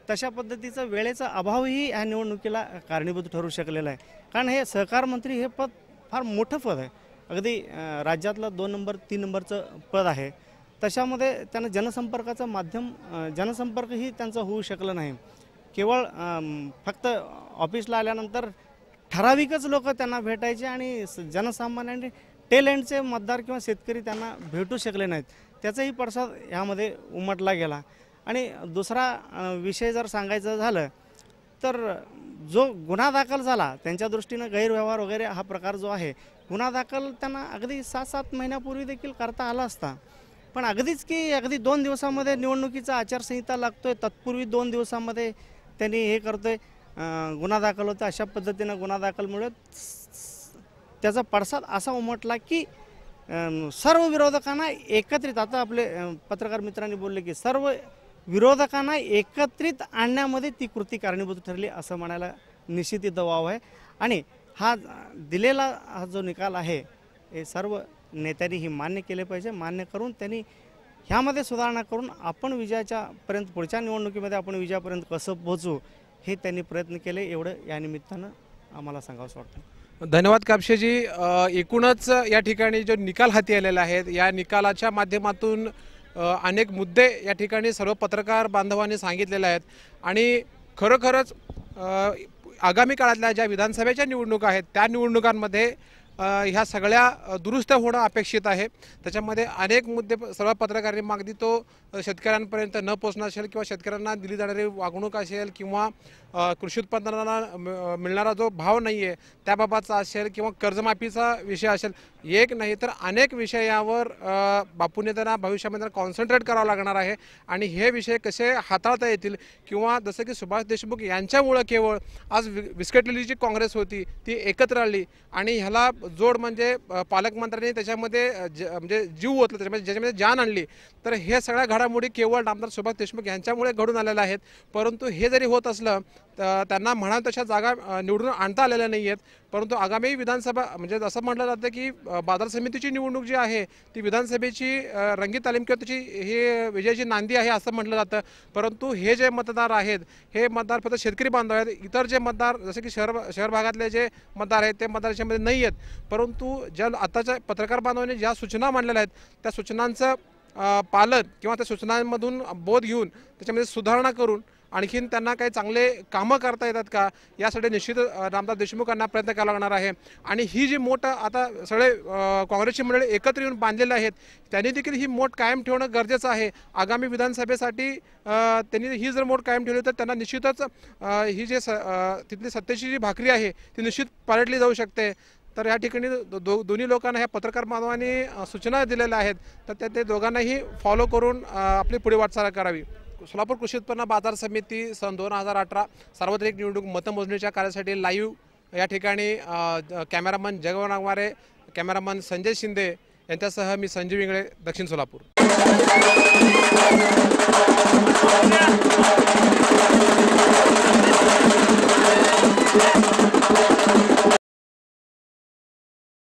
तशा पद्धतीचं वेळेचा अभावही ह्या निवडणुकीला कारणीभूत ठरू शकलेला आहे. कारण हे सहकार मंत्री हे पद फार मोठं पद आहे, अगदी राज्यातलं 2 नंबर 3 नंबरचं पद आहे. तशामध्ये त्यांना जनसंपर्काचं माध्यम, जनसंपर्कही त्यांचं होऊ शकलं नाही. केवळ फक्त ऑफिसला आल्यानंतर ठराविकच लोक त्यांना भेटायचे आणि जनसामान्यांनी टेल एंडचे मतदार किंवा शेतकरी त्यांना भेटू शकले नाहीत, त्याचाही पडसाद ह्यामध्ये उमटला गेला. आणि दुसरा विषय जर सांगायचं झालं तर जो गुन्हा दाखल झाला त्यांच्या दृष्टीनं गैरव्यवहार वगैरे हा प्रकार जो आहे, गुन्हा दाखल त्यांना अगदी 7-7 महिन्यापूर्वी देखील करता आला असता. पण अगदी 2 दिवसामध्ये निवडणुकीचा आचारसंहिता लागतोय, तत्पूर्वी 2 दिवसामध्ये त्यांनी हे करतोय, गुन्हा दाखल होतं. अशा पद्धतीनं गुन्हा दाखलमुळे त्याचा पडसाद असा उमटला की सर्व विरोधकांना एकत्रित, आता आपले पत्रकार मित्रांनी बोलले की सर्व विरोधकांना एकत्रित आणण्यामध्ये ती कृती कारणीभूत ठरली असं म्हणायला निश्चित इथं वाव आहे. आणि हा दिलेला हा जो निकाल आहे हे सर्व नेत्यांनी ही मान्य केले पाहिजे. मान्य करून त्यांनी ह्यामध्ये सुधारणा करून आपण विजयाच्यापर्यंत, पुढच्या निवडणुकीमध्ये आपण विजयापर्यंत कसं पोहोचू हे त्यांनी प्रयत्न केले, एवढं या निमित्तानं आम्हाला सांगावंसं वाटतं. धन्यवाद कापशेजी. एकूणच या ठिकाणी जो निकाल हाती आलेला आहे, या निकालाच्या माध्यमातून अनेक मुद्दे या ठिकाणी सर्व पत्रकार बांधवांनी सांगितलेले आहेत. आणि खरोखरच आगामी काळातल्या ज्या विधानसभेच्या निवडणुका आहेत त्या निवडणुकांमध्ये ह्या सगळ्या दुरुस्त होणं अपेक्षित आहे. त्याच्यामध्ये अनेक मुद्दे सर्व पत्रकारांनी मागणी तो शेतकऱ्यांपर्यंत न पोचणं असेल, किंवा शेतकऱ्यांना दिली जाणारी वागणूक असेल, किंवा कृषी उत्पादनांना मिळणारा जो भाव नाही आहे त्याबाबतचा असेल, किंवा कर्जमाफीचा विषय असेल, एक नाही तर अनेक विषयावर बापूंनी त्यांना भविष्यामध्ये कॉन्सन्ट्रेट करावं लागणार आहे. आणि हे विषय कसे हाताळता येतील, किंवा जसं की सुभाष देशमुख यांच्यामुळं केवळ आज विस्कटलेली जी काँग्रेस होती ती एकत्र आली, आणि ह्याला जोड म्हणजे पालकमंत्र्यांनी त्याच्यामध्ये म्हणजे जीव ओतला, ज्याच्यामध्ये जान आणली. तर हे सगळ्या घडामोडी केवळ आमदार सुभाष देशमुख यांच्यामुळे घडून आलेल्या आहेत. परंतु हे जरी होत असलं त्यांना म्हणा तशा जागा निवडून आणता आलेल्या नाही आहेत. परंतु आगामी विधानसभा म्हणजे असं म्हटलं जातं की बाजार समितीची निवडणूक जी आहे ती विधानसभेची रंगीत तालीम किंवा त्याची हे विजयाची नांदी आहे असं म्हटलं जातं. परंतु हे जे मतदार आहेत हे मतदार फक्त शेतकरी बांधव आहेत. इतर जे मतदार जसे की शहर भागातले जे मतदार आहेत ते मतदार याच्यामध्ये नाही आहेत. परंतु ज्या आताच्या पत्रकार बांधवांनी ज्या सूचना मांडलेल्या आहेत त्या सूचनांचं पालन किंवा त्या सूचनांमधून बोध घेऊन त्याच्यामध्ये सुधारणा करून आणखीन त्यांना काही चांगले कामं करता येतात का यासाठी निश्चित रामदास देशमुखांना प्रयत्न करावा लागणार आहे. आणि ही जी मोठ आता सगळे काँग्रेसची मंडळी एकत्र येऊन बांधलेले आहेत त्यांनी देखील ही मोठ कायम ठेवणं गरजेचं आहे. आगामी विधानसभेसाठी त्यांनी ही जर मोठ कायम ठेवली तर त्यांना निश्चितच ही जे तिथली सत्तेची जी भाकरी आहे ती निश्चित पालटली जाऊ शकते. तर या ठिकाणी दोन्ही लोकांना ह्या पत्रकार बांधवांनी सूचना दिलेल्या आहेत तर ते दोघांनाही फॉलो करून आपली पुढे वाटचाल करावी. सोलापूर कृषी उत्पन्न बाजार समिती सन 2018 सार्वत्रिक निवडणूक मतमोजणीच्या कार्यासाठी लाईव्ह या ठिकाणी कॅमेरामन जगवन वाघमारे, कॅमेरामन संजय शिंदे यांच्यासह मी संजीव इंगळे, दक्षिण सोलापूर.